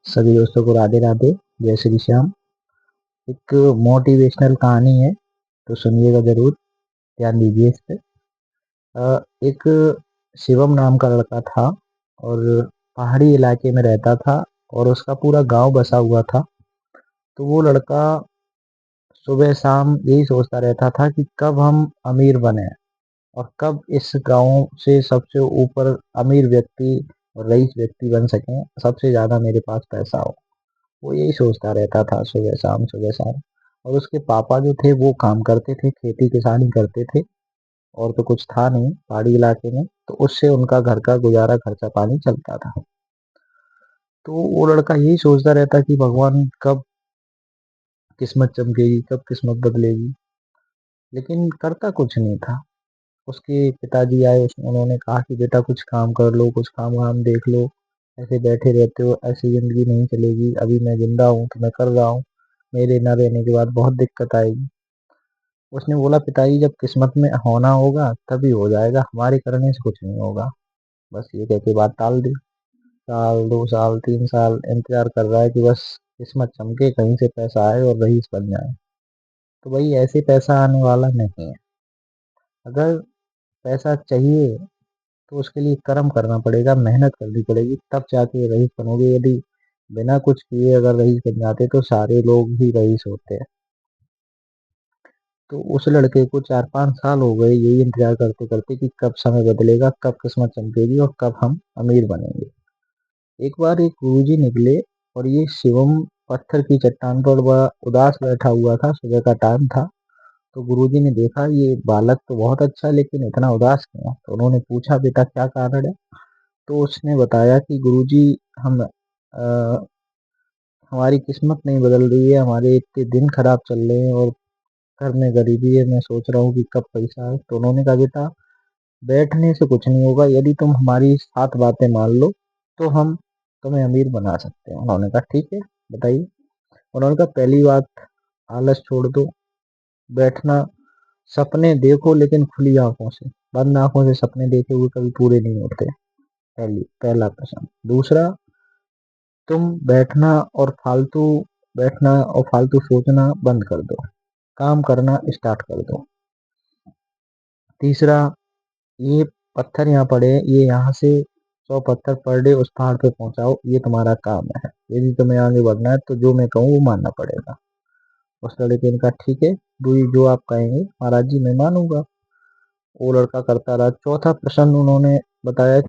सभी दोस्तों को राधे राधे, जय श्री श्याम। एक मोटिवेशनल कहानी है, तो सुनिएगा जरूर, ध्यान दीजिए इस पे। एक शिवम नाम का लड़का था और पहाड़ी इलाके में रहता था और उसका पूरा गांव बसा हुआ था। तो वो लड़का सुबह शाम यही सोचता रहता था कि कब हम अमीर बने और कब इस गांव से सबसे ऊपर अमीर व्यक्ति और रईस व्यक्ति बन सकें, सबसे ज्यादा मेरे पास पैसा हो। वो यही सोचता रहता था सुबह शाम सुबह शाम। और उसके पापा जो थे वो काम करते थे, खेती किसानी करते थे और तो कुछ था नहीं पहाड़ी इलाके में, तो उससे उनका घर का गुजारा खर्चा पानी चलता था। तो वो लड़का यही सोचता रहता कि भगवान कब किस्मत चमकेगी, कब किस्मत बदलेगी, लेकिन करता कुछ नहीं था। उसके पिताजी आए, उन्होंने कहा कि बेटा कुछ काम कर लो, कुछ काम वाम देख लो, ऐसे बैठे रहते हो, ऐसी जिंदगी नहीं चलेगी। अभी मैं जिंदा हूँ तो मैं कर रहा हूँ, मेरे न रहने के बाद बहुत दिक्कत आएगी। उसने बोला पिताजी जब किस्मत में होना होगा तभी हो जाएगा, हमारे करने से कुछ नहीं होगा। बस ये कह के बात टाल दी। साल 2 साल 3 साल इंतजार कर रहा है कि बस किस्मत चमके, कहीं से पैसा आए और रईस बन जाए। तो भाई ऐसे पैसा आने वाला नहीं है। अगर पैसा चाहिए तो उसके लिए कर्म करना पड़ेगा, मेहनत करनी पड़ेगी, तब जाके रईस बनोगे। यदि बिना कुछ किए अगर रईस बन जाते तो सारे लोग ही रईस होते हैं। तो उस लड़के को 4-5 साल हो गए यही इंतजार करते करते कि कब समय बदलेगा, कब किस्मत चमकेगी और कब हम अमीर बनेंगे। एक बार एक गुरुजी निकले और ये शिवम पत्थर की चट्टान पर बड़ा उदास बैठा हुआ था, सुबह का टाइम था। तो गुरुजी ने देखा ये बालक तो बहुत अच्छा है लेकिन इतना उदास क्यों है। तो उन्होंने पूछा बेटा क्या कारण है। तो उसने बताया कि गुरुजी हम हमारी किस्मत नहीं बदल रही है, हमारे इतने दिन खराब चल रहे हैं और घर में गरीबी है, मैं सोच रहा हूँ कि कब पैसा आए। तो उन्होंने कहा बेटा बैठने से कुछ नहीं होगा, यदि तुम हमारी 7 बातें मान लो तो हम तुम्हें अमीर बना सकते हैं। उन्होंने कहा ठीक है बताइए। उन्होंने कहा पहली बात, आलस छोड़ दो, बैठना, सपने देखो लेकिन खुली आंखों से, बंद आंखों से सपने देखे हुए कभी पूरे नहीं होते। पहला प्रश्न। दूसरा, तुम बैठना और फालतू सोचना बंद कर दो, काम करना स्टार्ट कर दो। तीसरा, ये पत्थर यहाँ पड़े हैं, ये यहाँ से 100 पत्थर पर डे उस पहाड़ पे पहुंचाओ, ये तुम्हारा काम है। यदि तुम्हें आगे बढ़ना है तो जो मैं कहूँ वो मानना पड़ेगा। उस लड़के ने कहा ठीक है गुरु जो आप कहेंगे महाराज जी मैं मानूंगा। वो लड़का करता रहा। चौथा प्रश्न उन्होंने बताया